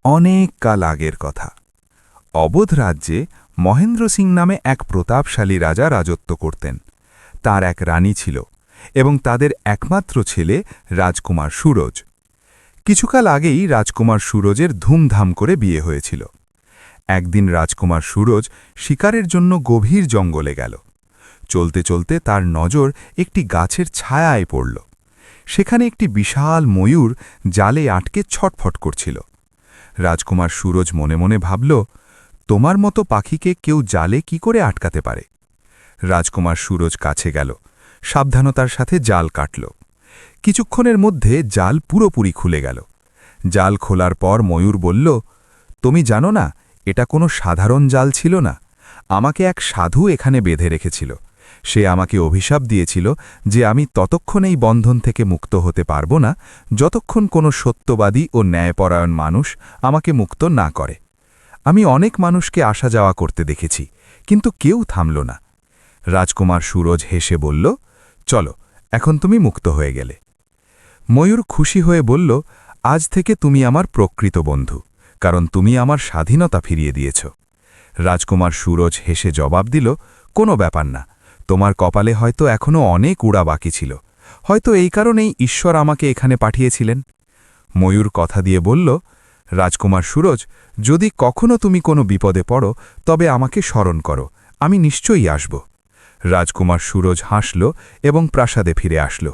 অনেক কাল আগের কথা। অবোধ রাজ্যে মহেন্দ্র সিং নামে এক প্রতাপশালী রাজা রাজত্ব করতেন। তার এক রানী ছিল এবং তাদের একমাত্র ছেলে রাজকুমার সুরজ। কিছুকাল আগেই রাজকুমার সুরজের ধুমধাম করে বিয়ে হয়েছিল। একদিন রাজকুমার সুরজ শিকারের জন্য গভীর জঙ্গলে গেল। চলতে চলতে তার নজর একটি গাছের ছায়ায় পড়ল। সেখানে একটি বিশাল ময়ূর জালে আটকে ছটফট করছিল। রাজকুমার সুরজ মনে মনে ভাবল, তোমার মতো পাখিকে কেউ জালে কি করে আটকাতে পারে? রাজকুমার সুরজ কাছে গেল, সাবধানতার সাথে জাল কাটল। কিছুক্ষণের মধ্যে জাল পুরোপুরি খুলে গেল। জাল খোলার পর ময়ূর বলল, তুমি জানো না, এটা কোনো সাধারণ জাল ছিল না। আমাকে এক সাধু এখানে বেঁধে রেখেছিল। সে আমাকে অভিশাপ দিয়েছিল যে আমি ততক্ষণ এই বন্ধন থেকে মুক্ত হতে পারব না যতক্ষণ কোনো সত্যবাদী ও ন্যায়পরায়ণ মানুষ আমাকে মুক্ত না করে। আমি অনেক মানুষকে আসা যাওয়া করতে দেখেছি, কিন্তু কেউ থামল না। রাজকুমার সুরজ হেসে বলল, চলো, এখন তুমি মুক্ত হয়ে গেলে। ময়ূর খুশি হয়ে বলল, আজ থেকে তুমি আমার প্রকৃত বন্ধু, কারণ তুমি আমার স্বাধীনতা ফিরিয়ে দিয়েছ। রাজকুমার সুরজ হেসে জবাব দিল, কোনো ব্যাপার না, তোমার কপালে হয়তো এখনও অনেক উড়া বাকি ছিল। হয়তো এই কারণেই ঈশ্বর আমাকে এখানে পাঠিয়েছিলেন। ময়ূর কথা দিয়ে বলল, রাজকুমার সুরজ, যদি কখনো তুমি কোনো বিপদে পড়ো তবে আমাকে স্মরণ করো, আমি নিশ্চয়ই আসব। রাজকুমার সুরজ হাসল এবং প্রাসাদে ফিরে আসল।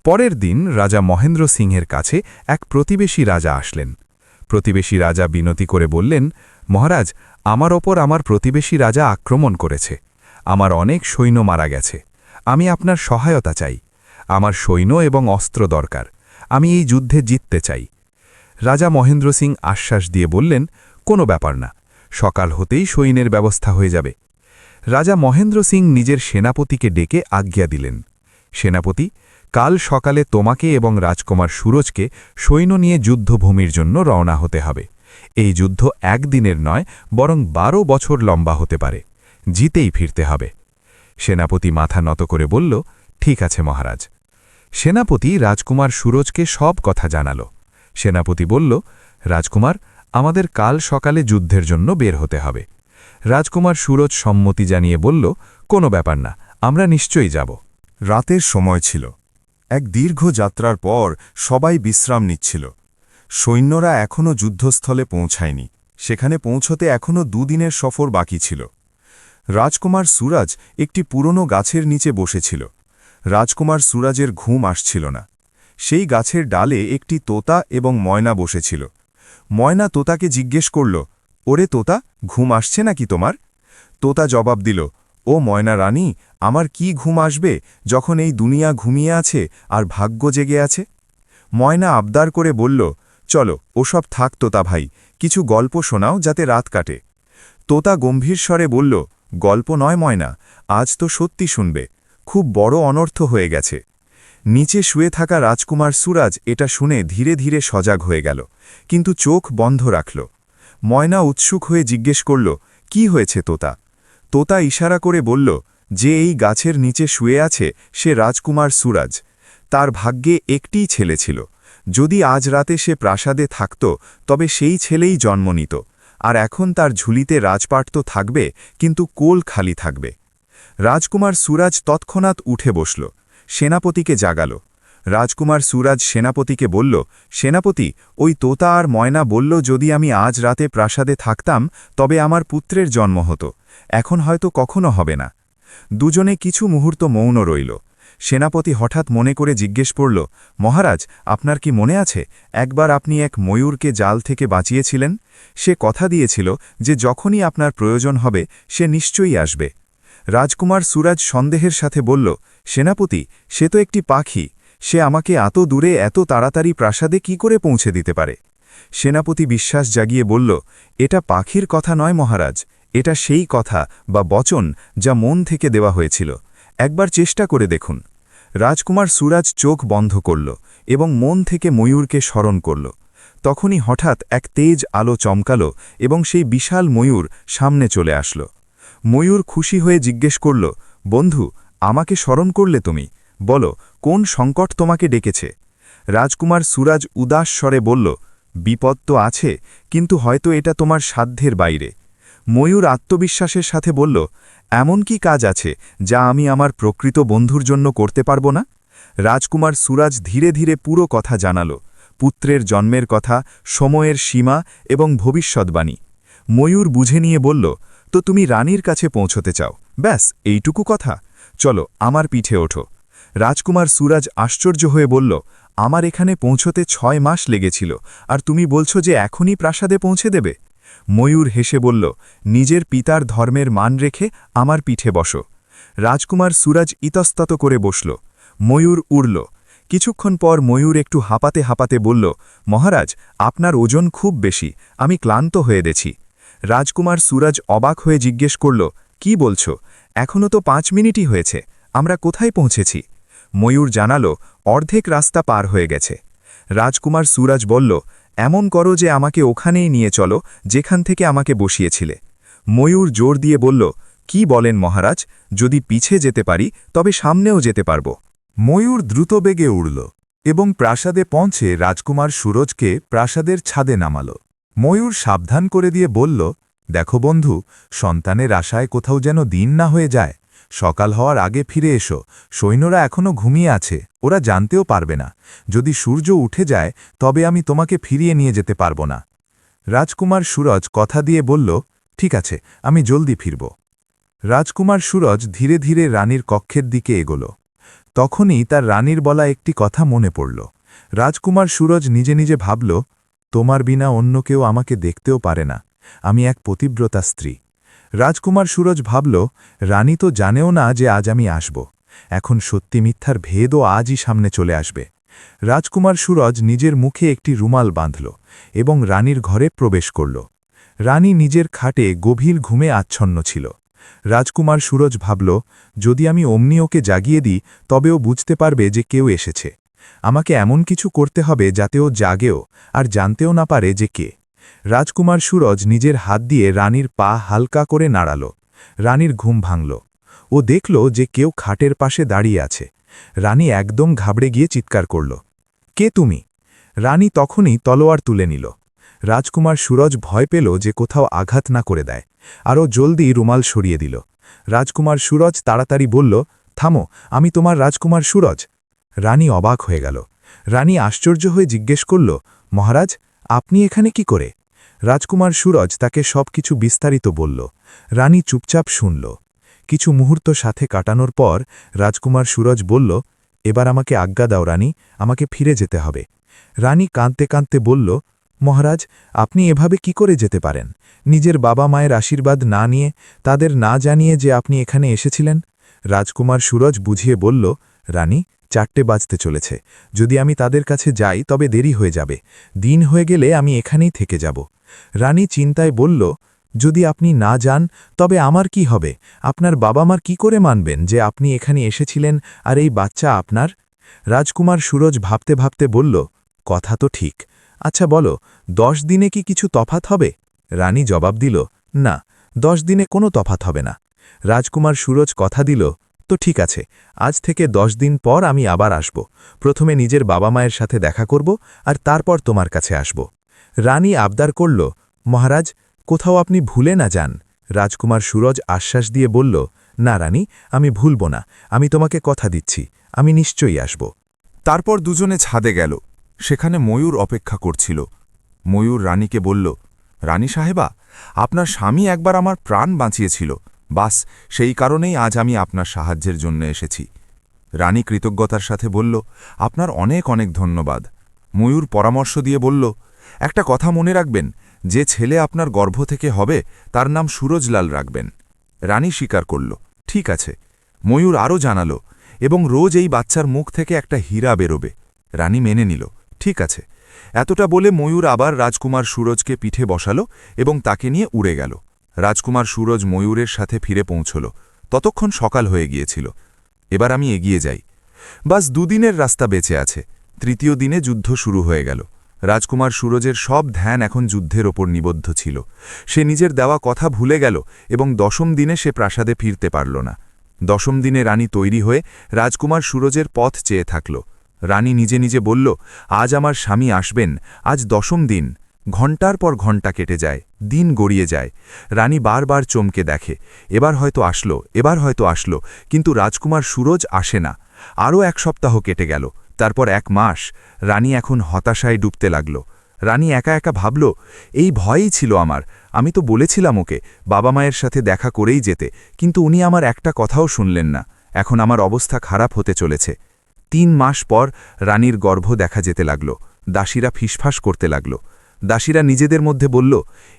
পরের দিন রাজা মহেন্দ্র সিংহের কাছে এক প্রতিবেশী রাজা আসলেন। প্রতিবেশী রাজা বিনতি করে বললেন, মহারাজ, আমার ওপর আমার প্রতিবেশী রাজা আক্রমণ করেছে। আমার অনেক সৈন্য মারা গেছে। আমি আপনার সহায়তা চাই। আমার সৈন্য এবং অস্ত্র দরকার। আমি এই যুদ্ধে জিততে চাই। রাজা মহেন্দ্র সিং আশ্বাস দিয়ে বললেন, কোনো ব্যাপার না, সকাল হতেই সৈন্যের ব্যবস্থা হয়ে যাবে। রাজা মহেন্দ্র সিং নিজের সেনাপতিকে ডেকে আজ্ঞা দিলেন, সেনাপতি, কাল সকালে তোমাকে এবং রাজকুমার সুরজকে সৈন্য নিয়ে যুদ্ধভূমির জন্য রওনা হতে হবে। এই যুদ্ধ একদিনের নয়, বরং 12 বছর লম্বা হতে পারে। জিতেই ফিরতে হবে। সেনাপতি মাথা নত করে বলল, ঠিক আছে মহারাজ। সেনাপতি রাজকুমার সুরজকে সব কথা জানাল। সেনাপতি বলল, রাজকুমার, আমাদের কাল সকালে যুদ্ধের জন্য বের হতে হবে। রাজকুমার সুরজ সম্মতি জানিয়ে বলল, কোনো ব্যাপার না, আমরা নিশ্চয়ই যাব। রাতের সময় ছিল। এক দীর্ঘ যাত্রার পর সবাই বিশ্রাম নিচ্ছিল। সৈন্যরা এখনও যুদ্ধস্থলে পৌঁছায়নি। সেখানে পৌঁছতে এখনও 2 দিনের সফর বাকি ছিল। রাজকুমার সুরাজ একটি পুরনো গাছের নিচে বসেছিল। রাজকুমার সুরাজের ঘুম আসছিল না। সেই গাছের ডালে একটি তোতা এবং ময়না বসেছিল। ময়না তোতাকে জিজ্ঞেস করল, ওরে তোতা, ঘুম আসছে নাকি তোমার? তোতা জবাব দিল, ও ময়না রানী, আমার কি ঘুম আসবে যখন এই দুনিয়া ঘুমিয়ে আছে আর ভাগ্য জেগে আছে? ময়না আবদার করে বলল, চলো, ওসব থাক তোতা ভাই, কিছু গল্প শোনাও যাতে রাত কাটে। তোতা গম্ভীর স্বরে বলল, গল্প নয় ময়না, আজ তো সত্যি শুনবে। খুব বড় অনর্থ হয়ে গেছে। নিচে শুয়ে থাকা রাজকুমার সুরাজ এটা শুনে ধীরে ধীরে সজাগ হয়ে গেল, কিন্তু চোখ বন্ধ রাখল। ময়না উৎসুক হয়ে জিজ্ঞেস করল, কি হয়েছে তোতা? তোতা ইশারা করে বলল, যে এই গাছের নিচে শুয়ে আছে সে রাজকুমার সুরাজ। তার ভাগ্যে একটিই ছেলে ছিল। যদি আজ রাতে সে প্রাসাদে থাকত তবে সেই ছেলেই জন্ম নিত, আর এখন তার ঝুলিতে রাজপাট তো থাকবে, কিন্তু কোল খালি থাকবে। রাজকুমার সুরাজ তৎক্ষণাৎ উঠে বসল। সেনাপতিকে জাগাল। রাজকুমার সুরাজ সেনাপতিকে বলল, সেনাপতি, ওই তোতা আর ময়না বলল যদি আমি আজ রাতে প্রাসাদে থাকতাম তবে আমার পুত্রের জন্ম হতো। এখন হয়তো কখনো হবে না। দুজনে কিছু মুহূর্ত মৌন রইল। সেনাপতি হঠাৎ মনে করে জিজ্ঞেস করল, মহারাজ, আপনার কি মনে আছে একবার আপনি এক ময়ূরকে জাল থেকে বাঁচিয়েছিলেন? সে কথা দিয়েছিল যে যখনই আপনার প্রয়োজন হবে সে নিশ্চয়ই আসবে। রাজকুমার সুরাজ সন্দেহের সাথে বলল, সেনাপতি, সে তো একটি পাখি। সে আমাকে এত দূরে এত তাড়াতাড়ি প্রাসাদে কি করে পৌঁছে দিতে পারে? সেনাপতি বিশ্বাস জাগিয়ে বলল, এটা পাখির কথা নয় মহারাজ, এটা সেই কথা বা বচন যা মন থেকে দেওয়া হয়েছিল। একবার চেষ্টা করে দেখুন। রাজকুমার সুরাজ চোখ বন্ধ করল এবং মন থেকে ময়ূরকে স্মরণ করল। তখনই হঠাৎ এক তেজ আলো চমকাল এবং সেই বিশাল ময়ূর সামনে চলে আসল। ময়ূর খুশি হয়ে জিজ্ঞেস করল, বন্ধু, আমাকে স্মরণ করলে তুমি? বলো, কোন সংকট তোমাকে ডেকেছে? রাজকুমার সুরাজ উদাস স্বরে বলল, বিপদ তো আছে, কিন্তু হয়তো এটা তোমার সাধ্যের বাইরে। ময়ূর আত্মবিশ্বাসের সাথে বলল, এমন কি কাজ আছে যা আমি আমার প্রকৃত বন্ধুর জন্য করতে পারব না? রাজকুমার সুরাজ ধীরে ধীরে পুরো কথা জানাল, পুত্রের জন্মের কথা, সময়ের সীমা এবং ভবিষ্যৎবাণী। ময়ূর বুঝে নিয়ে বলল, তো তুমি রানীর কাছে পৌঁছতে চাও? ব্যাস এইটুকু কথা? চলো আমার পিঠে ওঠো। রাজকুমার সুরাজ আশ্চর্য হয়ে বলল, আমার এখানে পৌঁছতে 6 মাস লেগেছিল, আর তুমি বলছো যে এখনই প্রাসাদে পৌঁছে দেবে? ময়ূর হেসে বলল, নিজের পিতার ধর্মের মান রেখে আমার পিঠে বসো। রাজকুমার সুরাজ ইতস্তত করে বসল। ময়ূর উড়ল। কিছুক্ষণ পর ময়ূর একটু হাঁপাতে হাঁপাতে বলল, মহারাজ, আপনার ওজন খুব বেশি, আমি ক্লান্ত হয়ে গেছি। রাজকুমার সুরাজ অবাক হয়ে জিজ্ঞেস করল, কি বলছো? এখনও তো 5 মিনিটই হয়েছে, আমরা কোথায় পৌঁছেছি? ময়ূর জানালো, অর্ধেক রাস্তা পার হয়ে গেছে। রাজকুমার সুরাজ বলল, এমন করো যে আমাকে ওখানেই নিয়ে চলো যেখান থেকে আমাকে বসিয়েছিলে। ময়ূর জোর দিয়ে বলল, কি বলেন মহারাজ, যদি পিছে যেতে পারি তবে সামনেও যেতে পারব। ময়ূর দ্রুত বেগে উড়ল এবং প্রাসাদে পৌঁছে রাজকুমার সুরজকে প্রাসাদের ছাদে নামাল। ময়ূর সাবধান করে দিয়ে বলল, দেখো বন্ধু, সন্তানের আশায় কোথাও যেন দিন না হয়ে যায়। সকাল হওয়ার আগে ফিরে এসো, সৈন্যরা এখনও ঘুমিয়ে আছে, ওরা জানতেও পারবে না। যদি সূর্য উঠে যায় তবে আমি তোমাকে ফিরিয়ে নিয়ে যেতে পারব না। রাজকুমার সুরজ কথা দিয়ে বলল, ঠিক আছে, আমি জলদি ফিরব। রাজকুমার সুরজ ধীরে ধীরে রানীর কক্ষের দিকে এগোল। তখনই তার রানীর বলা একটি কথা মনে পড়ল। রাজকুমার সুরজ নিজে নিজে ভাবল, তোমার বিনা অন্য কেউ আমাকে দেখতেও পারে না, আমি এক পতিব্রতা স্ত্রী। রাজকুমার সুরজ ভাবল, রানী তো জানেও না যে আজ আমি আসব। এখন সত্যি মিথ্যার ভেদও আজই সামনে চলে আসবে। রাজকুমার সুরজ নিজের মুখে একটি রুমাল বাঁধল এবং রানীর ঘরে প্রবেশ করল। রানী নিজের খাটে গভীর ঘুমে আচ্ছন্ন ছিল। রাজকুমার সুরজ ভাবল, যদি আমি অমনি ওকে জাগিয়ে দিই তবে ও বুঝতে পারবে যে কেউ এসেছে। আমাকে এমন কিছু করতে হবে যাতে ও জাগেও আর জানতেও না পারে যে কে। রাজকুমার সুরজ নিজের হাত দিয়ে রানীর পা হালকা করে নাড়াল। রানীর ঘুম ভাঙল। ও দেখল যে কেউ খাটের পাশে দাঁড়িয়ে আছে। রানী একদম ঘাবড়ে গিয়ে চিৎকার করল, কে তুমি? রানী তখনই তলোয়ার তুলে নিল। রাজকুমার সুরজ ভয় পেল যে কোথাও আঘাত না করে দেয়, আরও জলদি রুমাল সরিয়ে দিল। রাজকুমার সুরজ তাড়াতাড়ি বলল, থামো, আমি তোমার রাজকুমার সুরজ। রানী অবাক হয়ে গেল। রানী আশ্চর্য হয়ে জিজ্ঞেস করল, মহারাজ, আপনি এখানে কি করে? রাজকুমার সুরজ তাকে সব কিছু বিস্তারিত বলল। রানী চুপচাপ শুনল। কিছু মুহূর্ত সাথে কাটানোর পর রাজকুমার সুরজ বলল, এবার আমাকে আজ্ঞা দাও রানী, আমাকে ফিরে যেতে হবে। রানী কাঁদতে কাঁদতে বলল, মহারাজ, আপনি এভাবে কি করে যেতে পারেন? নিজের বাবা মায়ের আশীর্বাদ না নিয়ে, তাদের না জানিয়ে যে আপনি এখানে এসেছিলেন? রাজকুমার সুরজ বুঝিয়ে বলল, রানী, 4টে বাজতে চলেছে, যদি আমি তাদের কাছে যাই তবে দেরি হয়ে যাবে, দিন হয়ে গেলে আমি এখানেই থেকে যাব। রানী চিন্তায় বলল, যদি আপনি না যান তবে আমার কি হবে? আপনার বাবা মার কি করে মানবেন যে আপনি এখানে এসেছিলেন আর এই বাচ্চা আপনার? রাজকুমার সুরজ ভাবতে ভাবতে বলল, কথা তো ঠিক। আচ্ছা বলো, 10 দিনে কি কিছু তফাত হবে? রানী জবাব দিল, না, 10 দিনে কোনো তফাত হবে না। রাজকুমার সুরজ কথা দিল, তো ঠিক আছে, আজ থেকে 10 দিন পর আমি আবার আসব। প্রথমে নিজের বাবা মায়ের সাথে দেখা করব আর তারপর তোমার কাছে আসব। রানী আবদার করল, মহারাজ, কোথাও আপনি ভুলে না যান। রাজকুমার সুরজ আশ্বাস দিয়ে বলল, না রানী, আমি ভুলব না, আমি তোমাকে কথা দিচ্ছি, আমি নিশ্চয়ই আসব। তারপর দুজনে ছাদে গেল। সেখানে ময়ূর অপেক্ষা করছিল। ময়ূর রানীকে বলল, রানী সাহেবা, আপনার স্বামী একবার আমার প্রাণ বাঁচিয়েছিল, বাস সেই কারণেই আজ আমি আপনার সাহায্যের জন্য এসেছি। রানী কৃতজ্ঞতার সাথে বলল, আপনার অনেক অনেক ধন্যবাদ। ময়ূর পরামর্শ দিয়ে বলল, একটা কথা মনে রাখবেন, যে ছেলে আপনার গর্ভ থেকে হবে তার নাম সুরজলাল রাখবেন। রানী স্বীকার করল, ঠিক আছে। ময়ূর আরও জানালো, এবং রোজ এই বাচ্চার মুখ থেকে একটা হীরা বেরোবে। রানী মেনে নিল, ঠিক আছে। এতটা বলে ময়ূর আবার রাজকুমার সুরজকে পিঠে বসালো এবং তাকে নিয়ে উড়ে গেল। রাজকুমার সুরজ ময়ূরের সাথে ফিরে পৌঁছল। ততক্ষণ সকাল হয়ে গিয়েছিল। এবার আমি এগিয়ে যাই। বাস 2 দিনের রাস্তা বেঁচে আছে। 3য় দিনে যুদ্ধ শুরু হয়ে গেল। রাজকুমার সুরজের সব ধ্যান এখন যুদ্ধের ওপর নিবদ্ধ ছিল। সে নিজের দেওয়া কথা ভুলে গেল এবং 10ম দিনে সে প্রাসাদে ফিরতে পারল না। 10ম দিনে রানী তৈরি হয়ে রাজকুমার সুরজের পথ চেয়ে থাকল। রানী নিজে নিজে বলল, আজ আমার স্বামী আসবেন, আজ 10ম দিন। ঘণ্টার পর ঘণ্টা কেটে যায়, দিন গড়িয়ে যায়। রানী বারবার চমকে দেখে, এবার হয়তো আসলো, কিন্তু রাজকুমার সুরজ আসে না। আরও 1 সপ্তাহ কেটে গেল, তারপর 1 মাস। রানী এখন হতাশায় ডুবতে লাগল। রানী একা একা ভাবল, এই ভয়ই ছিল আমার। আমি তো বলেছিলাম ওকে বাবা মায়ের সাথে দেখা করেই যেতে, কিন্তু উনি আমার একটা কথাও শুনলেন না। এখন আমার অবস্থা খারাপ হতে চলেছে। 3 মাস পর রানীর গর্ভ দেখা যেতে লাগল। দাসীরা ফিসফাস করতে লাগল। দাসীরা নিজেদের মধ্যে বলল,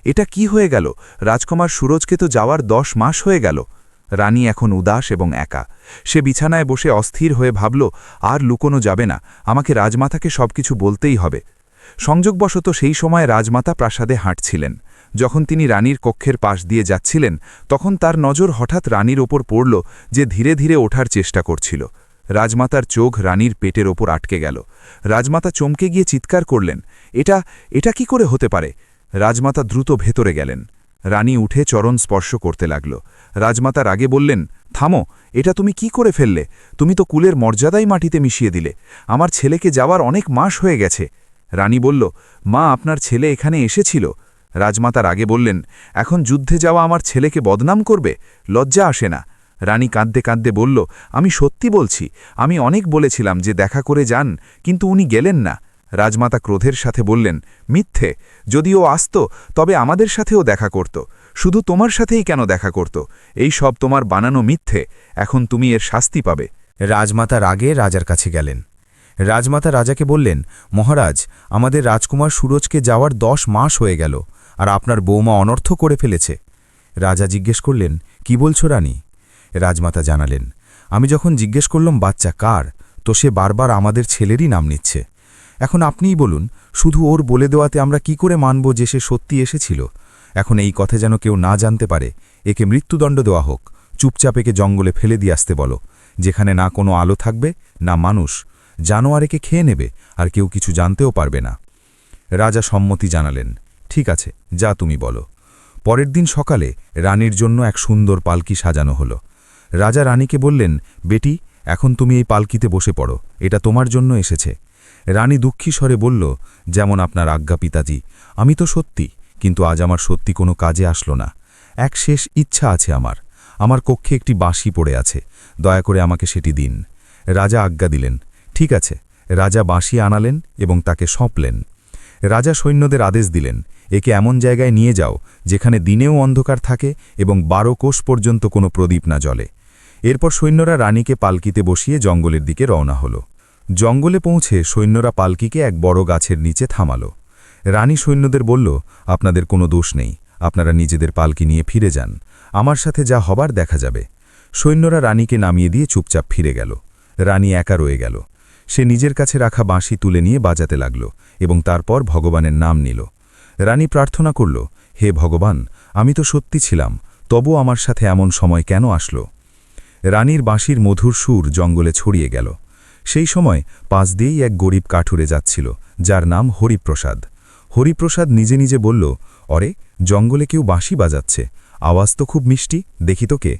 এটা কি হয়ে গেল? রাজকুমার সুরজকে তো যাওয়ার 10 মাস হয়ে গেল। রানী এখন উদাস এবং একা। সে বিছানায় বসে অস্থির হয়ে ভাবল, আর লুকোনো যাবে না, আমাকে রাজমাতাকে সবকিছু বলতেই হবে। সংযোগবশত সেই সময় রাজমাতা প্রাসাদে হাঁটছিলেন। যখন তিনি রানীর কক্ষের পাশ দিয়ে যাচ্ছিলেন, তখন তার নজর হঠাৎ রানীর ওপর পড়ল, যে ধীরে ধীরে ওঠার চেষ্টা করছিল। রাজমাতার চোখ রানীর পেটের ওপর আটকে গেল। রাজমাতা চমকে গিয়ে চিৎকার করলেন, এটা কি করে হতে পারে? রাজমাতা দ্রুত ভেতরে গেলেন। রানী উঠে চরণ স্পর্শ করতে লাগল। রাজমাতা রাগে বললেন, থামো, এটা তুমি কি করে ফেললে? তুমি তো কুলের মর্যাদাই মাটিতে মিশিয়ে দিলে। আমার ছেলেকে যাওয়ার অনেক মাস হয়ে গেছে। রানী বলল, মা, আপনার ছেলে এখানে এসেছিল। রাজমাতা রাগে বললেন, এখন যুদ্ধে যাওয়া আমার ছেলেকে বদনাম করবে? লজ্জা আসে না? রানী কাঁদতে কাঁদতে বলল, আমি সত্যি বলছি, আমি অনেক বলেছিলাম যে দেখা করে যান, কিন্তু উনি গেলেন না। রাজমাতা ক্রোধের সাথে বললেন, মিথ্যে। যদি ও আসত, তবে আমাদের সাথেও দেখা করত। শুধু তোমার সাথেই কেন দেখা করত? এই সব তোমার বানানো মিথ্যে। এখন তুমি এর শাস্তি পাবে। রাজমাতা রাগে রাজার কাছে গেলেন। রাজমাতা রাজাকে বললেন, মহারাজ, আমাদের রাজকুমার সুরজকে যাওয়ার 10 মাস হয়ে গেল, আর আপনার বৌমা অনর্থ করে ফেলেছে। রাজা জিজ্ঞেস করলেন, কি বলছো রানী? রাজমাতা জানালেন, আমি যখন জিজ্ঞেস করলাম বাচ্চা কার, তো সে বারবার আমাদের ছেলেরই নাম নিচ্ছে। এখন আপনিই বলুন, শুধু ওর বলে দেওয়াতে আমরা কি করে মানব যে সে সত্যি এসেছিল? এখন এই কথা যেন কেউ না জানতে পারে। একে মৃত্যুদণ্ড দেওয়া হোক। চুপচাপ একে জঙ্গলে ফেলে দিয়ে আসতে বলো, যেখানে না কোনো আলো থাকবে, না মানুষ। জানোয়ার একে খেয়ে নেবে, আর কেউ কিছু জানতেও পারবে না। রাজা সম্মতি জানালেন, ঠিক আছে, যা তুমি বলো। পরের দিন সকালে রানীর জন্য এক সুন্দর পালকি সাজানো হলো। রাজা রানীকে বললেন, বেটি, এখন তুমি এই পালকিতে বসে পড়ো, এটা তোমার জন্য এসেছে। রানী দুঃখী স্বরে বলল, যেমন আপনার আজ্ঞা পিতাজি। আমি তো সত্যি, কিন্তু আজ আমার সত্যি কোনো কাজে আসলো না। এক শেষ ইচ্ছা আছে আমার। আমার কক্ষে একটি বাঁশি পড়ে আছে, দয়া করে আমাকে সেটি দিন। রাজা আজ্ঞা দিলেন। ঠিক আছে। রাজা বাঁশি আনালেন এবং তাকে সঁপলেন। রাজা সৈন্যদের আদেশ দিলেন, একে এমন জায়গায় নিয়ে যাও যেখানে দিনেও অন্ধকার থাকে এবং 12 কোষ পর্যন্ত কোনো প্রদীপ না জ্বলে। এরপর সৈন্যরা রানীকে পালকিতে বসিয়ে জঙ্গলের দিকে রওনা হল। জঙ্গলে পৌঁছে সৈন্যরা পালকিকে এক বড় গাছের নিচে থামাল। রানী সৈন্যদের বলল, আপনাদের কোনো দোষ নেই, আপনারা নিজেদের পালকি নিয়ে ফিরে যান। আমার সাথে যা হবার দেখা যাবে। সৈন্যরা রানীকে নামিয়ে দিয়ে চুপচাপ ফিরে গেল। রানী একা রয়ে গেল। সে নিজের কাছে রাখা বাঁশি তুলে নিয়ে বাজাতে লাগল এবং তারপর ভগবানের নাম নিল। রানী প্রার্থনা করল, হে ভগবান, আমি তো সত্যি ছিলাম, তবু আমার সাথে এমন সময় কেন আসলো? রানীর বাঁশির মধুর সুর জঙ্গলে ছড়িয়ে গেল। সেই সময় পাশ দিয়েই এক গরিব কাঠুরে যাচ্ছিল, যার নাম হরিপ্রসাদ। হরিপ্রসাদ নিজে নিজে বলল, অরে, জঙ্গলে কেউ বাঁশি বাজাচ্ছে, আওয়াজ তো খুব মিষ্টি, দেখি তো কে।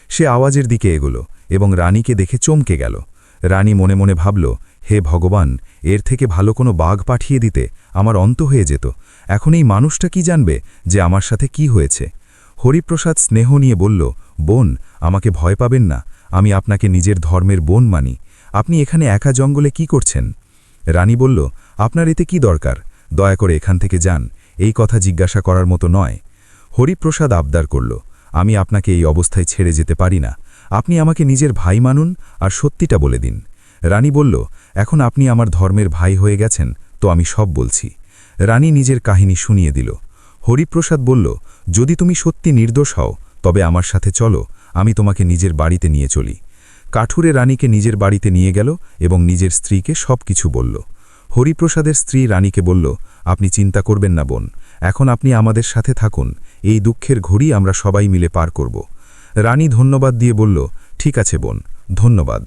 সে আওয়াজের দিকে এগোল এবং রানীকে দেখে চমকে গেল। রানী মনে মনে ভাবল, হে ভগবান, এর থেকে ভালো কোনো বাঘ পাঠিয়ে দিতে আমার অন্ত হয়ে যেত। এখন এই মানুষটা কি জানবে যে আমার সাথে কি হয়েছে? হরিপ্রসাদ স্নেহ নিয়ে বলল, বোন, আমাকে ভয় পাবেন না, আমি আপনাকে নিজের ধর্মের বোন মানি। আপনি এখানে একা জঙ্গলে কি করছেন? রানী বলল, আপনার এতে কি দরকার? দয়া করে এখান থেকে যান, এই কথা জিজ্ঞাসা করার মতো নয়। হরিপ্রসাদ আবদার করল, আমি আপনাকে এই অবস্থায় ছেড়ে যেতে পারি না। আপনি আমাকে নিজের ভাই মানুন আর সত্যিটা বলে দিন। রানী বলল, এখন আপনি আমার ধর্মের ভাই হয়ে গেছেন, তো আমি সব বলছি। রানী নিজের কাহিনী শুনিয়ে দিল। হরিপ্রসাদ বলল, যদি তুমি সত্যি নির্দোষ হও, তবে আমার সাথে চলো, আমি তোমাকে নিজের বাড়িতে নিয়ে চলি। কাঠুরে রানীকে নিজের বাড়িতে নিয়ে গেল এবং নিজের স্ত্রীকে সব কিছু বলল। হরিপ্রসাদের স্ত্রী রানীকে বলল, আপনি চিন্তা করবেন না বোন, এখন আপনি আমাদের সাথে থাকুন, এই দুঃখের ঘড়ি আমরা সবাই মিলে পার করব। রানী ধন্যবাদ দিয়ে বলল, ঠিক আছে বোন, ধন্যবাদ।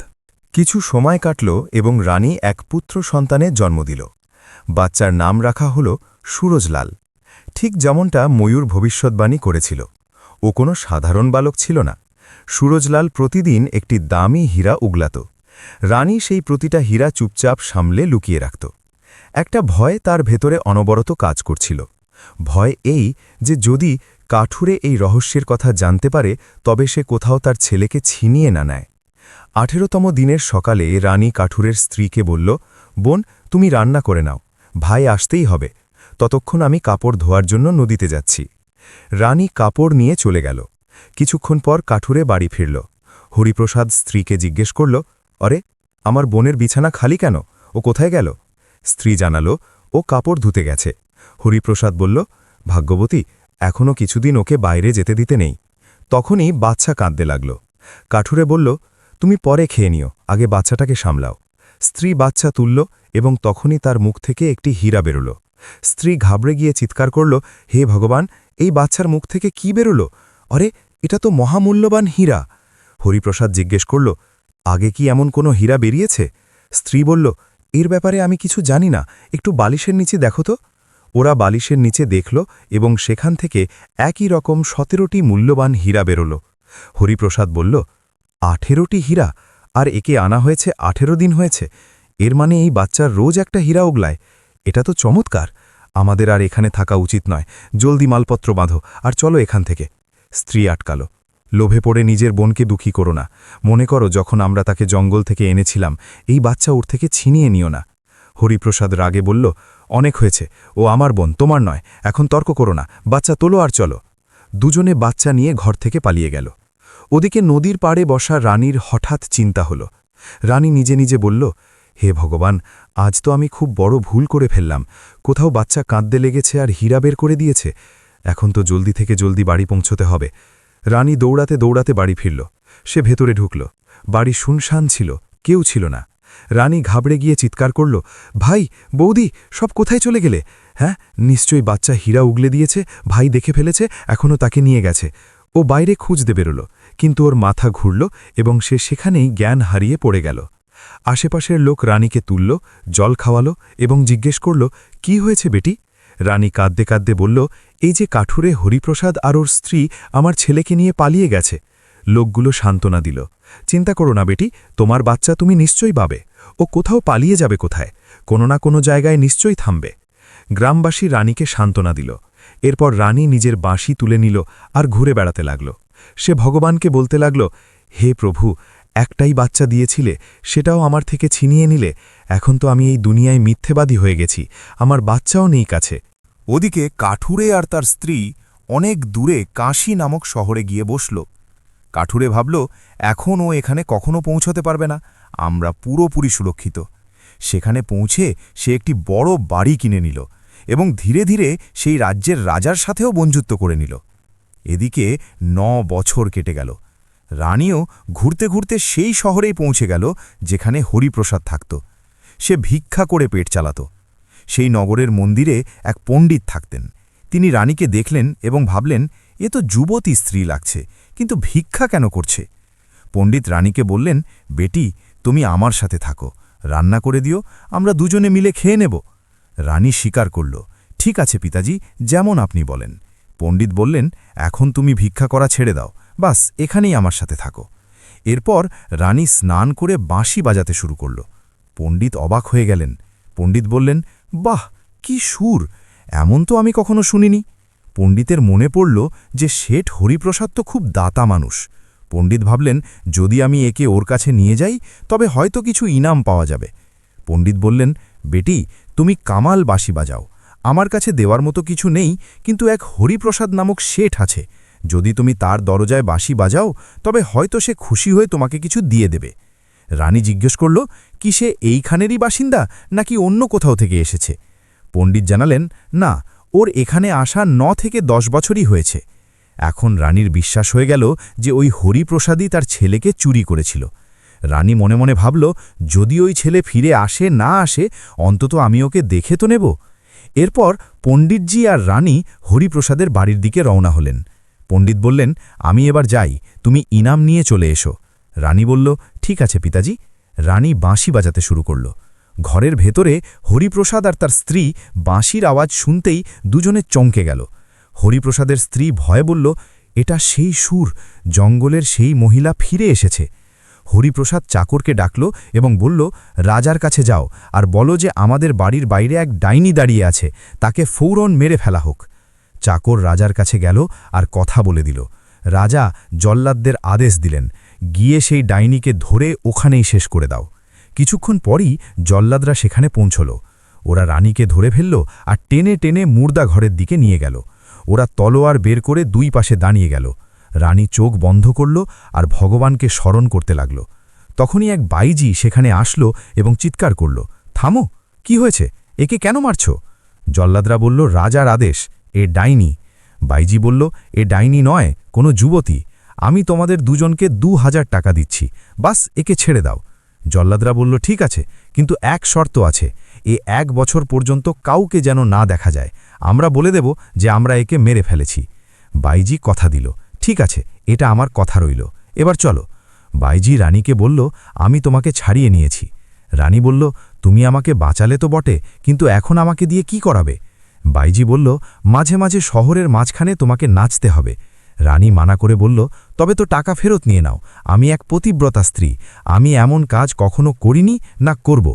কিছু সময় কাটল এবং রানী এক পুত্র সন্তানের জন্ম দিল। বাচ্চার নাম রাখা হল সুরজলাল। ঠিক যেমনটা ময়ূর ভবিষ্যৎবাণী করেছিল। ও কোনো সাধারণ বালক ছিল না। সুরজলাল প্রতিদিন একটি দামি হীরা উগলাত। রানী সেই প্রতিটা হীরা চুপচাপ সামলে লুকিয়ে রাখত। একটা ভয় তার ভেতরে অনবরত কাজ করছিল। ভয় এই যে যদি কাঠুরে এই রহস্যের কথা জানতে পারে তবে সে কোথাও তার ছেলেকে ছিনিয়ে না নেয়। 18তম দিনের সকালে রানী কাঠুরের স্ত্রীকে বলল, বোন, তুমি রান্না করে নাও, ভাই আসতেই হবে, ততক্ষণ আমি কাপড় ধোয়ার জন্য নদীতে যাচ্ছি। রানী কাপড় নিয়ে চলে গেল। কিছুক্ষণ পর কাঠুরে বাড়ি ফিরল। হরিপ্রসাদ স্ত্রীকে জিজ্ঞেস করল, অরে, আমার বোনের বিছানা খালি কেন, ও কোথায় গেল? স্ত্রী জানালো, ও কাপড় ধুতে গেছে। হরিপ্রসাদ বলল, ভাগ্যবতী, এখনও কিছুদিন ওকে বাইরে যেতে দিতে নেই। তখনই বাচ্চা কাঁদতে লাগল। কাঠুরে বলল, তুমি পরে খেয়ে নিও, আগে বাচ্চাটাকে সামলাও। স্ত্রী বাচ্চা তুলল এবং তখনই তার মুখ থেকে একটি হীরা বেরোল। স্ত্রী ঘাবড়ে গিয়ে চিৎকার করল, হে ভগবান, এই বাচ্চার মুখ থেকে কি বেরোল? আরে, এটা তো মহামূল্যবান হীরা। হরিপ্রসাদ জিজ্ঞেস করল, আগে কি এমন কোনো হীরা বেরিয়েছে? স্ত্রী বলল, এর ব্যাপারে আমি কিছু জানি না, একটু বালিশের নিচে দেখো তো। ওরা বালিশের নিচে দেখল এবং সেখান থেকে একই রকম 17টি মূল্যবান হীরা বেরোল। হরিপ্রসাদ বলল, 18টি হীরা, আর একে আনা হয়েছে 18 দিন হয়েছে। এর মানে এই বাচ্চার রোজ একটা হীরা ওগলায়। এটা তো চমৎকার। আমাদের আর এখানে থাকা উচিত নয়, জলদি মালপত্র বাঁধো আর চলো এখান থেকে। স্ত্রী আটকাল, লোভে পড়ে নিজের বোনকে দুঃখী করো না। মনে করো যখন আমরা তাকে জঙ্গল থেকে এনেছিলাম, এই বাচ্চা ওর থেকে ছিনিয়ে নিও না। হরিপ্রসাদ রাগে বলল, অনেক হয়েছে, ও আমার বোন, তোমার নয়, এখন তর্ক করো না, বাচ্চা তোলো আর চলো। দুজনে বাচ্চা নিয়ে ঘর থেকে পালিয়ে গেল। ওদিকে নদীর পাড়ে বসা রানীর হঠাৎ চিন্তা হল। রানী নিজে নিজে বলল, হে ভগবান, আজ তো আমি খুব বড় ভুল করে ফেললাম। কোথাও বাচ্চা কাঁদতে লেগেছে আর হীরা বের করে দিয়েছে। এখন তো জলদি থেকে জলদি বাড়ি পৌঁছতে হবে। রানী দৌড়াতে দৌড়াতে বাড়ি ফিরল। সে ভেতরে ঢুকল। বাড়ি শুনশান ছিল, কেউ ছিল না। রানী ঘাবড়ে গিয়ে চিৎকার করল, ভাই, বৌদি, সব কোথায় চলে গেলে? হ্যাঁ, নিশ্চয়ই বাচ্চা হীরা উগলে দিয়েছে, ভাই দেখে ফেলেছে, এখনও তাকে নিয়ে গেছে। ও বাইরে খুঁজতে বেরোল, কিন্তু ওর মাথা ঘুরল এবং সে সেখানেই জ্ঞান হারিয়ে পড়ে গেল। আশেপাশের লোক রানীকে তুলল, জল খাওয়ালো এবং জিজ্ঞেস করল, কি হয়েছে বেটি? রানী কাঁদতে কাঁদতে বলল, এই যে কাঠুরে হরিপ্রসাদ আর ওর স্ত্রী আমার ছেলেকে নিয়ে পালিয়ে গেছে। লোকগুলো সান্ত্বনা দিল, চিন্তা করো না বেটি, তোমার বাচ্চা তুমি নিশ্চয়ই পাবে। ও কোথাও পালিয়ে যাবে কোথায়, কোনো না কোনো জায়গায় নিশ্চয়ই থামবে। গ্রামবাসী রানীকে সান্ত্বনা দিল। এরপর রানী নিজের বাঁশি তুলে নিল আর ঘুরে বেড়াতে লাগল। সে ভগবানকে বলতে লাগল, হে প্রভু, একটাই বাচ্চা দিয়েছিলে, সেটাও আমার থেকে ছিনিয়ে নিলে। এখন তো আমি এই দুনিয়ায় মিথ্যেবাদী হয়ে গেছি, আমার বাচ্চাও নেই কাছে। ওদিকে কাঠুরে আর তার স্ত্রী অনেক দূরে কাশী নামক শহরে গিয়ে বসল। কাঠুরে ভাবল, এখন ও এখানে কখনো পৌঁছতে পারবে না, আমরা পুরোপুরি সুরক্ষিত। সেখানে পৌঁছে সে একটি বড় বাড়ি কিনে নিল এবং ধীরে ধীরে সেই রাজ্যের রাজার সাথেও বন্ধুত্ব করে নিল। এদিকে 9 বছর কেটে গেল। রানীও ঘুরতে ঘুরতে সেই শহরেই পৌঁছে গেল যেখানে হরিপ্রসাদ থাকত। সে ভিক্ষা করে পেট চালাত। সেই নগরের মন্দিরে এক পণ্ডিত থাকতেন। তিনি রানীকে দেখলেন এবং ভাবলেন, এ তো যুবতী স্ত্রী লাগছে, কিন্তু ভিক্ষা কেন করছে? পণ্ডিত রানীকে বললেন, বেটি, তুমি আমার সাথে থাকো, রান্না করে দিও, আমরা দুজনে মিলে খেয়ে নেব। রানী স্বীকার করল, ঠিক আছে পিতাজি, যেমন আপনি বলেন। পণ্ডিত বললেন, এখন তুমি ভিক্ষা করা ছেড়ে দাও, বাস এখানেই আমার সাথে থাকো। এরপর রানী স্নান করে বাঁশি বাজাতে শুরু করল। পণ্ডিত অবাক হয়ে গেলেন। পণ্ডিত বললেন, বাহ, কি সুর, এমন তো আমি কখনো শুনিনি। পণ্ডিতের মনে পড়ল যে শেঠ হরিপ্রসাদ তো খুব দাতা মানুষ। পণ্ডিত ভাবলেন, যদি আমি একে ওর কাছে নিয়ে যাই তবে হয়তো কিছু ইনাম পাওয়া যাবে। পণ্ডিত বললেন, বেটি, তুমি কামাল বাঁশি বাজাও, আমার কাছে দেওয়ার মতো কিছু নেই, কিন্তু এক হরিপ্রসাদ নামক শেঠ আছে, যদি তুমি তার দরজায় বাঁশি বাজাও তবে হয়তো সে খুশি হয়ে তোমাকে কিছু দিয়ে দেবে। রানী জিজ্ঞেস করল, কি সে এইখানেরই বাসিন্দা নাকি অন্য কোথাও থেকে এসেছে? পণ্ডিত জানালেন, না, ওর এখানে আসা 9 থেকে 10 বছরই হয়েছে। এখন রানীর বিশ্বাস হয়ে গেল যে ওই হরিপ্রসাদই তার ছেলেকে চুরি করেছিল। রানী মনে মনে ভাবল, যদি ওই ছেলে ফিরে আসে না আসে, অন্তত আমি ওকে দেখে তো নেব। এরপর পণ্ডিতজি আর রানী হরিপ্রসাদের বাড়ির দিকে রওনা হলেন। পণ্ডিত বললেন, আমি এবার যাই, তুমি ইনাম নিয়ে চলে এসো। রানী বলল, ঠিক আছে পিতাজি। রানী বাঁশি বাজাতে শুরু করল। ঘরের ভেতরে হরিপ্রসাদ আর তার স্ত্রী বাঁশির আওয়াজ শুনতেই দুজনে চমকে গেল। হরিপ্রসাদের স্ত্রী ভয়ে বলল, এটা সেই সুর, জঙ্গলের সেই মহিলা ফিরে এসেছে। হরিপ্রসাদ চাকরকে ডাকল এবং বলল, রাজার কাছে যাও আর বলো যে আমাদের বাড়ির বাইরে এক ডাইনি দাঁড়িয়ে আছে, তাকে ফৌরন মেরে ফেলা হোক। চাকর রাজার কাছে গেল আর কথা বলে দিল। রাজা জল্লাদদের আদেশ দিলেন, গিয়ে সেই ডাইনিকে ধরে ওখানেই শেষ করে দাও। কিছুক্ষণ পরই জল্লাদরা সেখানে পৌঁছল। ওরা রানীকে ধরে ফেলল আর টেনে টেনে মুর্দা ঘরের দিকে নিয়ে গেল। ওরা তলোয়ার বের করে দুই পাশে দাঁড়িয়ে গেল। রানী চোখ বন্ধ করল আর ভগবানকে স্মরণ করতে লাগল। তখনই এক বাইজি সেখানে আসলো এবং চিৎকার করল, থামো, কি হয়েছে, একে কেন মারছ? জল্লাদরা বলল, রাজার আদেশ, এ ডাইনি। বাইজি বলল, এ ডাইনি নয়, কোনো যুবতী। আমি তোমাদের দুজনকে 2000 টাকা দিচ্ছি, বাস একে ছেড়ে দাও। জল্লাদরা বলল, ঠিক আছে, কিন্তু এক শর্ত আছে, এ 1 বছর পর্যন্ত কাউকে যেন না দেখা যায়। আমরা বলে দেব যে আমরা একে মেরে ফেলেছি। বাইজি কথা দিল, ঠিক আছে, এটা আমার কথা রইল, এবার চলো। বাইজি রানীকে বলল, আমি তোমাকে ছাড়িয়ে নিয়েছি। রানী বলল, তুমি আমাকে বাঁচালে তো বটে, কিন্তু এখন আমাকে দিয়ে কি করাবে? বাইজি বলল, মাঝে মাঝে শহরের মাঝখানে তোমাকে নাচতে হবে। রানী মানা করে বলল, তবে তো টাকা ফেরত নিয়ে নাও, আমি এক পতিব্রতা স্ত্রী, আমি এমন কাজ কখনো করিনি না করব।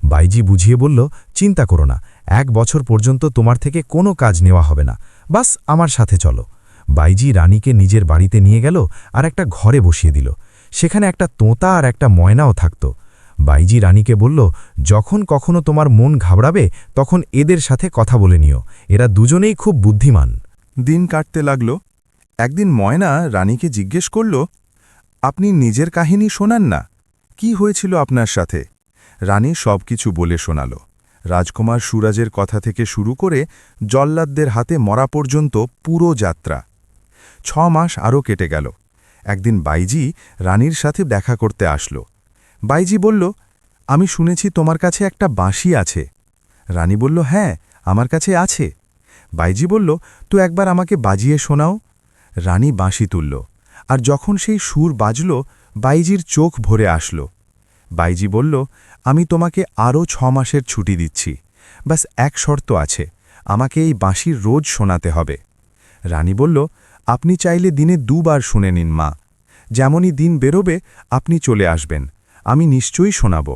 বাইজি বুঝিয়ে বলল, চিন্তা করো না, 1 বছর পর্যন্ত তোমার থেকে কোনো কাজ নেওয়া হবে না, বাস আমার সাথে চলো। বাইজি রানীকে নিজের বাড়িতে নিয়ে গেল আর একটা ঘরে বসিয়ে দিল। সেখানে একটা তোতা আর একটা ময়নাও থাকত। বাইজি রানীকে বলল, যখন কখনো তোমার মন ঘাবড়াবে তখন এদের সাথে কথা বলে নিও, এরা দুজনেই খুব বুদ্ধিমান। দিন কাটতে লাগল। একদিন ময়না রানীকে জিজ্ঞেস করল, আপনি নিজের কাহিনী শোনান না, কি হয়েছিল আপনার সাথে? রানী সব কিছু বলে শোনাল। রাজকুমার সুরাজের কথা থেকে শুরু করে জল্লাদদের হাতে মরা পর্যন্ত পুরো যাত্রা। 6 মাস আরও কেটে গেল। একদিন বাইজি রানীর সাথে দেখা করতে আসলো। বাইজি বলল, আমি শুনেছি তোমার কাছে একটা বাঁশি আছে। রানী বলল, হ্যাঁ, আমার কাছে আছে। বাইজি বলল, তো একবার আমাকে বাজিয়ে শোনাও। রানী বাঁশি তুলল, আর যখন সেই সুর বাজল, বাইজির চোখ ভরে আসলো। বাইজি বলল, আমি তোমাকে আরও 6 মাসের ছুটি দিচ্ছি, বাস এক শর্ত আছে, আমাকে এই বাঁশির রোজ শোনাতে হবে। রানী বলল, আপনি চাইলে দিনে 2 বার শুনে নিন মা, যেমনই দিন বেরোবে আপনি চলে আসবেন, আমি নিশ্চয়ই শোনাব।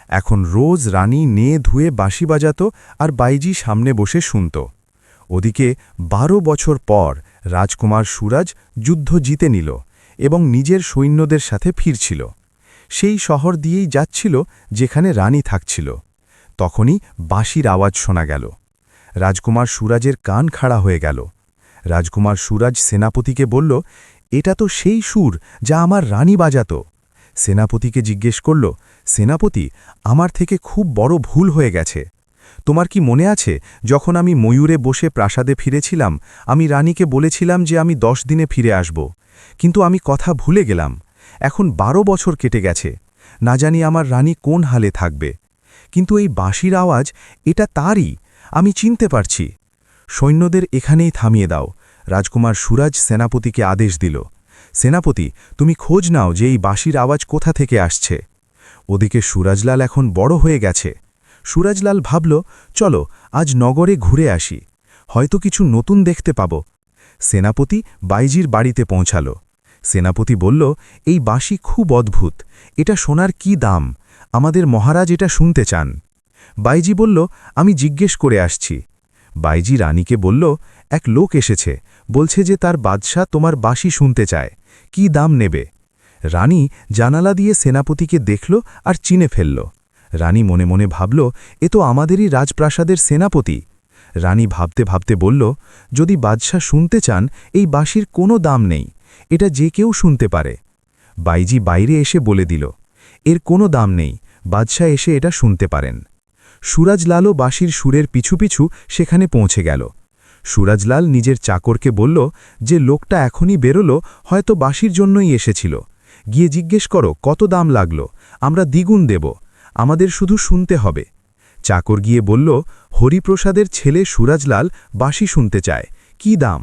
এখন রোজ রানী নিয়ে ধুয়ে বাঁশি বাজাত আর বাইজি সামনে বসে শুনত। ওদিকে 12 বছর পর রাজকুমার সুরাজ যুদ্ধ জিতে নিল এবং নিজের সৈন্যদের সাথে ফিরছিল। সেই শহর দিয়েই যাচ্ছিল যেখানে রানী থাকছিল। তখনই বাঁশির আওয়াজ শোনা গেল। রাজকুমার সুরাজের কান খাড়া হয়ে গেল। রাজকুমার সুরাজ সেনাপতিকে বলল, এটা তো সেই সুর যা আমার রানী বাজাত। সেনাপতিকে জিজ্ঞেস করল, সেনাপতি, আমার থেকে খুব বড় ভুল হয়ে গেছে। তোমার কি মনে আছে, যখন আমি ময়ূরে বসে প্রাসাদে ফিরেছিলাম, আমি রানীকে বলেছিলাম যে আমি 10 দিনে ফিরে আসব, কিন্তু আমি কথা ভুলে গেলাম। এখন 12 বছর কেটে গেছে, না জানি আমার রানী কোন হালে থাকবে। কিন্তু এই বাঁশির আওয়াজ, এটা তারই, আমি চিনতে পারছি। সৈন্যদের এখানেই থামিয়ে দাও। রাজকুমার সুরাজ সেনাপতিকে আদেশ দিল। সেনাপতি, তুমি খোঁজ নাও যে এই বাঁশির আওয়াজ কোথা থেকে আসছে। ওদিকে সুরাজলাল এখন বড় হয়ে গেছে। সুরাজলাল ভাবল, চলো আজ নগরে ঘুরে আসি, হয়তো কিছু নতুন দেখতে পাব। সেনাপতি বাইজির বাড়িতে পৌঁছাল। সেনাপতি বলল, এই বাঁশি খুব অদ্ভুত, এটা শোনার কি দাম, আমাদের মহারাজ এটা শুনতে চান। বাইজি বলল, আমি জিজ্ঞেস করে আসছি। বাইজি রানীকে বলল, এক লোক এসেছে, বলছে যে তার বাদশাহ তোমার বাঁশি শুনতে চায়, কি দাম নেবে? রানী জানালা দিয়ে সেনাপতিকে দেখল আর চিনে ফেলল। রানী মনে মনে ভাবল, এ তো আমাদেরই রাজপ্রাসাদের সেনাপতি। রানী ভাবতে ভাবতে বলল, যদি বাদশাহ শুনতে চান, এই বাঁশির কোনো দাম নেই, এটা যে কেউ শুনতে পারে। বাইজি বাইরে এসে বলে দিল, এর কোনো দাম নেই, বাদশাহ এসে এটা শুনতে পারেন। সুরাজলালও বাঁশির সুরের পিছু পিছু সেখানে পৌঁছে গেল। সুরাজলাল নিজের চাকরকে বলল, যে লোকটা এখনই বেরোলো হয়তো বাঁশির জন্যই এসেছিল, গিয়ে জিজ্ঞেস করো কত দাম লাগলো, আমরা দ্বিগুণ দেব, আমাদের শুধু শুনতে হবে। চাকর গিয়ে বলল, হরিপ্রসাদের ছেলে সুরাজলাল বাঁশি শুনতে চায়, কি দাম?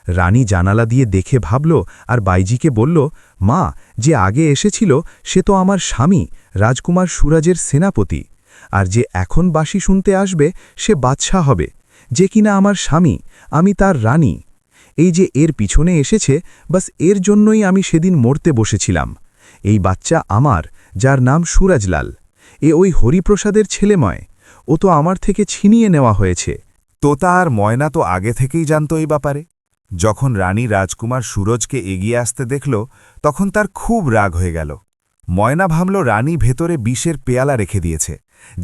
রানী জানালা দিয়ে দেখে ভাবল আর বাইজিকে বলল, মা, যে আগে এসেছিল সে তো আমার স্বামী রাজকুমার সুরাজের সেনাপতি, আর যে এখন বাঁশি শুনতে আসবে সে বাদশাহ হবে, যে কিনা আমার স্বামী, আমি তার রানী। এই যে এর পিছনে এসেছে, বাস এর জন্যই আমি সেদিন মরতে বসেছিলাম। এই বাচ্চা আমার, যার নাম সুরজলাল। এ ওই হরিপ্রসাদের ছেলেময়। ও তো আমার থেকে ছিনিয়ে নেওয়া হয়েছে। তোতা আর ময়না তো আগে থেকেই জানত এই ব্যাপারে। যখন রানী রাজকুমার সুরজকে এগিয়ে আসতে দেখল, তখন তার খুব রাগ হয়ে গেল। ময়না ভাবল রানী ভেতরে বিষের পেয়ালা রেখে দিয়েছে,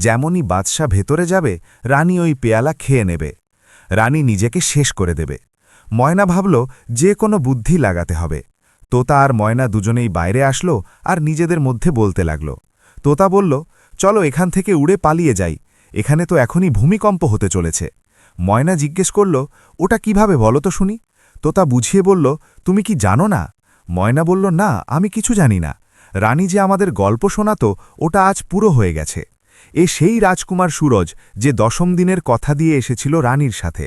যেমনই বাদশা ভেতরে যাবে রানী ওই পেয়ালা খেয়ে নেবে, রানী নিজেকে শেষ করে দেবে। ময়না ভাবল যে কোনো বুদ্ধি লাগাতে হবে। তোতা আর ময়না দুজনেই বাইরে আসলো আর নিজেদের মধ্যে বলতে লাগল। তোতা বলল, চলো এখান থেকে উড়ে পালিয়ে যাই, এখানে তো এখনই ভূমিকম্প হতে চলেছে। ময়না জিজ্ঞেস করল, ওটা কিভাবে বলো তো শুনি। তোতা বুঝিয়ে বলল, তুমি কি জানো না? ময়না বলল, না, আমি কিছু জানি না। রানী যে আমাদের গল্প শোনাতো ওটা আজ পুরো হয়ে গেছে। এ সেই রাজকুমার সুরজ যে 10ম দিনের কথা দিয়ে এসেছিল রানীর সাথে।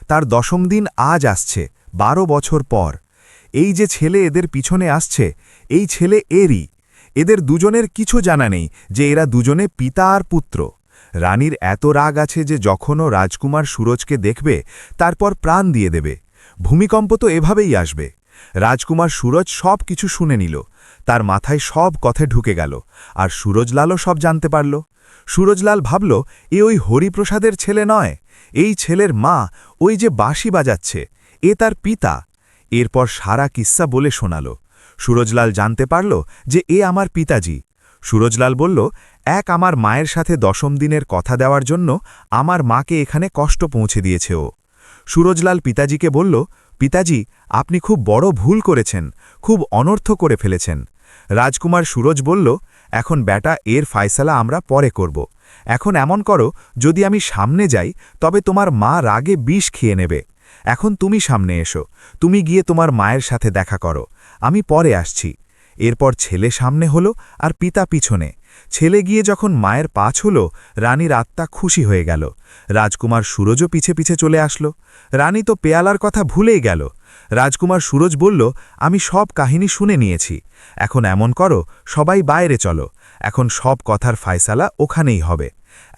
তার 10ম দিন আজ আসছে 12 বছর পর। এই যে ছেলে এদের পিছনে আসছে, এই ছেলে এরই। এদের দুজনের কিছু জানা নেই যে এরা দুজনে পিতা আর পুত্র। রানীর এত রাগ আছে যে যখনও রাজকুমার সুরজকে দেখবে তারপর প্রাণ দিয়ে দেবে। ভূমিকম্প তো এভাবেই আসবে। রাজকুমার সুরজ সব কিছু শুনে নিল, তার মাথায় সব কথা ঢুকে গেল, আর সুরজলালও সব জানতে পারল। সুরজলাল ভাবল, এ ওই হরিপ্রসাদের ছেলে নয়, এই ছেলের মা, ওই যে বাঁশি বাজাচ্ছে, এ তার পিতা। এরপর সারা কিস্সা বলে শোনাল। সুরজলাল জানতে পারল যে এ আমার পিতাজি। সুরজলাল বলল, আমার মায়ের সাথে 10ম দিনের কথা দেওয়ার জন্য আমার মাকে এখানে কষ্ট পৌঁছে দিয়েছে ও। সুরজলাল পিতাজিকে বলল, পিতাজি, আপনি খুব বড় ভুল করেছেন, খুব অনর্থ করে ফেলেছেন। রাজকুমার সুরজ বলল, এখন বেটা এর ফায়সালা আমরা পরে করব। এখন এমন করো, যদি আমি সামনে যাই তবে তোমার মা রাগে বিষ খেয়ে নেবে। এখন তুমি সামনে এসো, তুমি গিয়ে তোমার মায়ের সাথে দেখা করো, আমি পরে আসছি। এরপর ছেলে সামনে হলো আর পিতা পিছনে। ছেলে গিয়ে যখন মায়ের পাছ হলো, রানীর আত্মা খুশি হয়ে গেল। রাজকুমার সুরজও পিছে পিছে চলে আসলো। রানী তো পেয়ালার কথা ভুলেই গেল। রাজকুমার সুরজ বলল, আমি সব কাহিনী শুনে নিয়েছি। এখন এমন করো, সবাই বাইরে চলো, এখন সব কথার ফায়সালা ওখানেই হবে।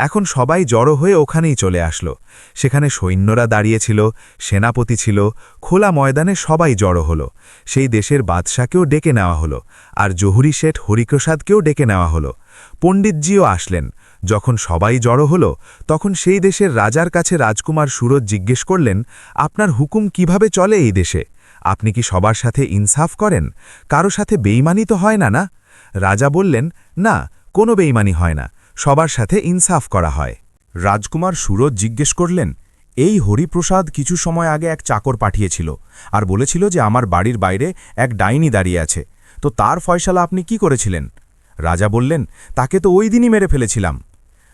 এখন সবাই জড়ো হয়ে ওখানেই চলে আসলো। সেখানে সৈন্যরা দাঁড়িয়েছিল, সেনাপতি ছিল, খোলা ময়দানে সবাই জড়ো হলো। সেই দেশের বাদশাকেও ডেকে নেওয়া হলো, আর জহুরি শেঠ হরিপ্রসাদকেও ডেকে নেওয়া হলো। পণ্ডিতজিও আসলেন। যখন সবাই জড়ো হলো, তখন সেই দেশের রাজার কাছে রাজকুমার সুরজ জিজ্ঞেস করলেন, আপনার হুকুম কিভাবে চলে এই দেশে? আপনি কি সবার সাথে ইনসাফ করেন? কারো সাথে বেইমানি তো হয় না, না? রাজা বললেন, না, কোনো বেইমানি হয় না, সবার সাথে ইনসাফ করা হয়। রাজকুমার সুরজ জিজ্ঞেস করলেন, এই হরিপ্রসাদ কিছু সময় আগে এক চাকর পাঠিয়েছিল আর বলেছিল যে আমার বাড়ির বাইরে এক ডাইনি দাঁড়িয়ে আছে, তো তার ফয়সালা আপনি কি করেছিলেন? রাজা বললেন, তাকে তো ওই দিনই মেরে ফেলেছিলাম।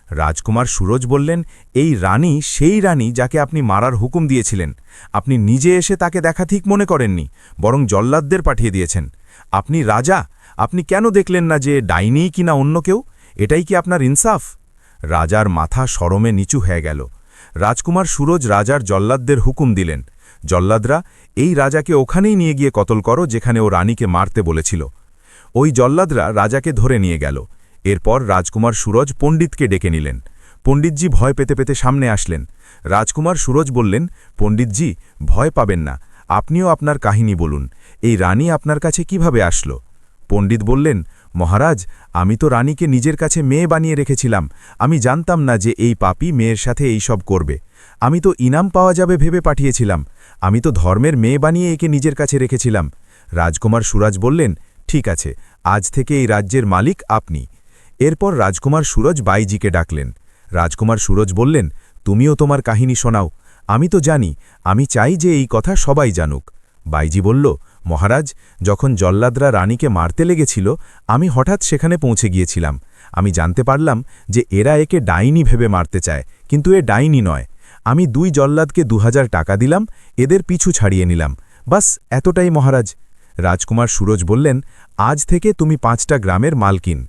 রাজকুমার সুরজ বললেন, এই রানী সেই রানী যাকে আপনি মারার হুকুম দিয়েছিলেন। আপনি নিজে এসে তাকে দেখা ঠিক মনে করেননি, বরং জল্লাদদের পাঠিয়ে দিয়েছেন। আপনি রাজা, আপনি কেন দেখলেন না যে ডাইনিই কিনা অন্য কেউ? এটাই কি আপনার ইনসাফ? রাজার মাথা শরমে নিচু হয়ে গেল। রাজকুমার সুরজ রাজার জল্লাদদের হুকুম দিলেন, জল্লাদরা, এই রাজাকে ওখানেই নিয়ে গিয়ে কতল করো যেখানে ও রানীকে মারতে বলেছিল। ওই জল্লাদরা রাজাকে ধরে নিয়ে গেল। এরপর রাজকুমার সুরজ পণ্ডিতকে ডেকে নিলেন। পণ্ডিতজি ভয় পেতে পেতে সামনে আসলেন। রাজকুমার সুরজ বললেন, পণ্ডিতজি, ভয় পাবেন না, আপনিও আপনার কাহিনী বলুন, এই রানী আপনার কাছে কিভাবে আসলো? পণ্ডিত বললেন, মহারাজ, আমি তো রানীকে নিজের কাছে মেয়ে বানিয়ে রেখেছিলাম। আমি জানতাম না যে এই পাপী মেয়ের সাথে এই সব করবে। আমি তো ইনাম পাওয়া যাবে ভেবে পাঠিয়েছিলাম। আমি তো ধর্মের মেয়ে বানিয়ে একে নিজের কাছে রেখেছিলাম। রাজকুমার সুরজ বললেন, ঠিক আছে, আজ থেকে এই রাজ্যের মালিক আপনি। এরপর রাজকুমার সুরজ বাইজিকে ডাকলেন। রাজকুমার সুরজ বললেন, তুমিও তোমার কাহিনী শোনাও। আমি তো জানি, আমি চাই যে এই কথা সবাই জানুক। বাইজি বলল, মহারাজ, যখন জল্লাদরা রানীকে মারতে লেগেছিল, আমি হঠাৎ সেখানে পৌঁছে গিয়েছিলাম। আমি জানতে পারলাম যে এরা একে ডাইনি ভেবে মারতে চায়, কিন্তু এ ডাইনি নয়। আমি 2 জল্লাদকে 2000 টাকা দিলাম, এদের পিছু ছাড়িয়ে নিলাম। বাস এতটাই মহারাজ। রাজকুমার সুরজ বললেন, আজ থেকে তুমি 5টা গ্রামের মালকিন।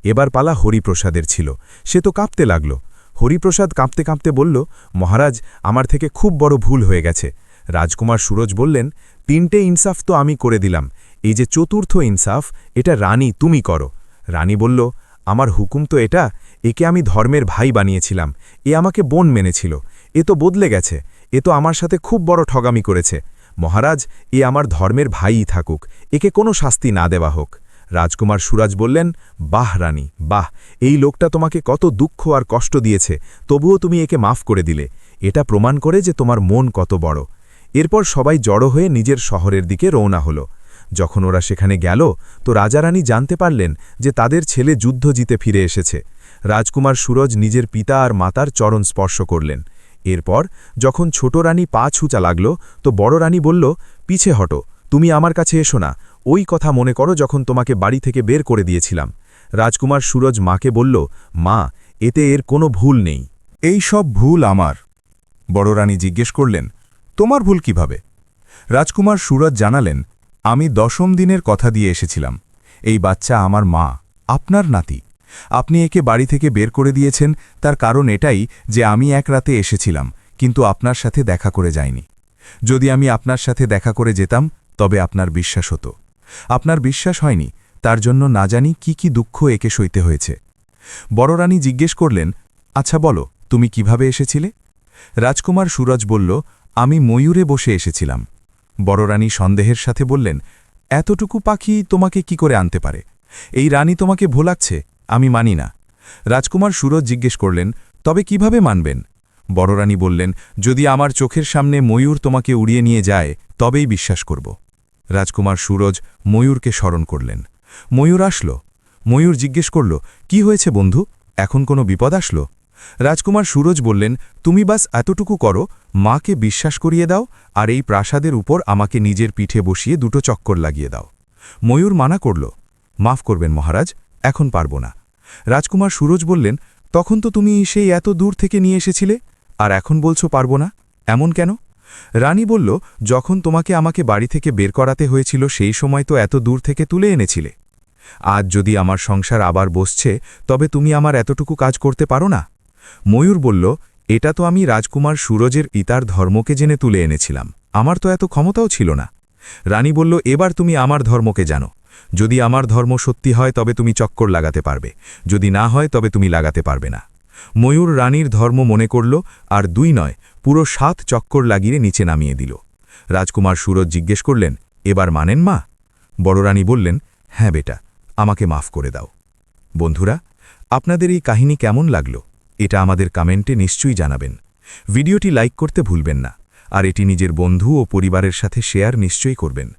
এবার পালা হরিপ্রসাদের ছিল। সে তো কাঁপতে লাগল। হরিপ্রসাদ কাঁপতে কাঁপতে বলল, মহারাজ, আমার থেকে খুব বড় ভুল হয়ে গেছে। রাজকুমার সুরজ বললেন, 3টে ইনসাফ তো আমি করে দিলাম, এই যে 4র্থ ইনসাফ, এটা রানী তুমি করো। রানী বলল, আমার হুকুম তো এটা, একে আমি ধর্মের ভাই বানিয়েছিলাম, এ আমাকে বোন মেনেছিল, এ তো বদলে গেছে, এ তো আমার সাথে খুব বড় ঠগামি করেছে। মহারাজ, এ আমার ধর্মের ভাইই থাকুক, একে কোনো শাস্তি না দেওয়া হোক। রাজকুমার সুরাজ বললেন, বাহ রানী, বাহ, এই লোকটা তোমাকে কত দুঃখ আর কষ্ট দিয়েছে, তবুও তুমি একে মাফ করে দিলে। এটা প্রমাণ করে যে তোমার মন কত বড়। এরপর সবাই জড়ো হয়ে নিজের শহরের দিকে রওনা হল। যখন ওরা সেখানে গেল তো রাজারানী জানতে পারলেন যে তাদের ছেলে যুদ্ধ জিতে ফিরে এসেছে। রাজকুমার সুরজ নিজের পিতা আর মাতার চরণ স্পর্শ করলেন। এরপর যখন ছোট রানী পা ছুঁচা লাগল তো বড় রানী বলল, পিছে হটো, তুমি আমার কাছে এসো না, ওই কথা মনে করো যখন তোমাকে বাড়ি থেকে বের করে দিয়েছিলাম। রাজকুমার সুরজ মাকে বলল, মা, এতে এর কোনো ভুল নেই। এই সব ভুল আমার। বড় রানী জিজ্ঞেস করলেন, তোমার ভুল কিভাবে? রাজকুমার সুরজ জানালেন, আমি 10ম দিনের কথা দিয়ে এসেছিলাম। এই বাচ্চা আমার মা, আপনার নাতি। আপনি একে বাড়ি থেকে বের করে দিয়েছেন, তার কারণ এটাই যে আমি এক রাতে এসেছিলাম, কিন্তু আপনার সাথে দেখা করে যাইনি। যদি আমি আপনার সাথে দেখা করে যেতাম তবে আপনার বিশ্বাস হতো। আপনার বিশ্বাস হয়নি, তার জন্য না জানি কি দুঃখ একে সইতে হয়েছে। বড় রানী জিজ্ঞেস করলেন, আচ্ছা বলো, তুমি কিভাবে এসেছিলে? রাজকুমার সুরজ বলল, আমি ময়ূরে বসে এসেছিলাম। বড় রানী সন্দেহের সাথে বললেন, এতটুকু পাখি তোমাকে কি করে আনতে পারে? এই রানী তোমাকে ভোলাচ্ছে, আমি মানি না। রাজকুমার সুরজ জিজ্ঞেস করলেন, তবে কিভাবে মানবেন? বড় রানী বললেন, যদি আমার চোখের সামনে ময়ূর তোমাকে উড়িয়ে নিয়ে যায় তবেই বিশ্বাস করব। রাজকুমার সুরজ ময়ূরকে স্মরণ করলেন। ময়ূর আসল। ময়ূর জিজ্ঞেস করল, কি হয়েছে বন্ধু, এখন কোনো বিপদ আসল? রাজকুমার সুরজ বললেন, তুমি বাস এতটুকু করো, মাকে বিশ্বাস করিয়ে দাও আর এই প্রাসাদের উপর আমাকে নিজের পিঠে বসিয়ে 2টো চক্কর লাগিয়ে দাও। ময়ূর মানা করল, মাফ করবেন মহারাজ, এখন পারব না। রাজকুমার সুরজ বললেন, তখন তো তুমি সেই এত দূর থেকে নিয়ে এসেছিলে, আর এখন বলছো পারব না, এমন কেন? রানী বলল, যখন তোমাকে আমাকে বাড়ি থেকে বের করাতে হয়েছিল সেই সময় তো এত দূর থেকে তুলে এনেছিলে। আজ যদি আমার সংসার আবার বসছে তবে তুমি আমার এতটুকু কাজ করতে পারো না? ময়ূর বলল, এটা তো আমি রাজকুমার সুরজের পিতার ধর্মকে জেনে তুলে এনেছিলাম, আমার তো এত ক্ষমতাও ছিল না। রানী বলল, এবার তুমি আমার ধর্মকে জানো। যদি আমার ধর্ম সত্যি হয় তবে তুমি চক্কর লাগাতে পারবে, যদি না হয় তবে তুমি লাগাতে পারবে না। ময়ূর রানীর ধর্ম মনে করল আর 2 নয়, পুরো 7 চক্কর লাগিয়ে নিচে নামিয়ে দিল। রাজকুমার সুরজ জিজ্ঞেস করলেন, এবার মানেন মা? বড় রানী বললেন, হ্যাঁ বেটা, আমাকে মাফ করে দাও। বন্ধুরা, আপনাদের এই কাহিনী কেমন লাগলো এটা আমাদের কমেন্টে নিশ্চয়ই জানাবেন। ভিডিওটি লাইক করতে ভুলবেন না, আর এটি নিজের বন্ধু ও পরিবারের সাথে শেয়ার নিশ্চয়ই করবেন।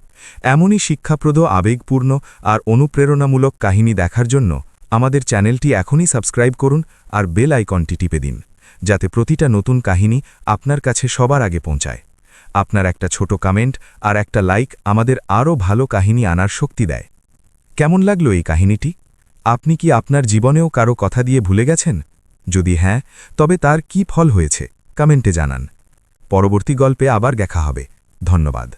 এমনই শিক্ষাপ্রদ, আবেগপূর্ণ আর অনুপ্রেরণামূলক কাহিনী দেখার জন্য আমাদের চ্যানেলটি এখনই সাবস্ক্রাইব করুন আর বেল আইকনটি টিপে দিন, যাতে প্রতিটা নতুন কাহিনী আপনার কাছে সবার আগে পৌঁছায়। আপনার একটা ছোট কমেন্ট আর একটা লাইক আমাদের আরও ভালো কাহিনী আনার শক্তি দেয়। কেমন লাগলো এই কাহিনীটি? আপনি কি আপনার জীবনেও কারো কথা দিয়ে ভুলে গেছেন? যদি হ্যাঁ, তবে তার কি ফল হয়েছে কমেন্টে জানান। পরবর্তী গল্পে আবার দেখা হবে। ধন্যবাদ।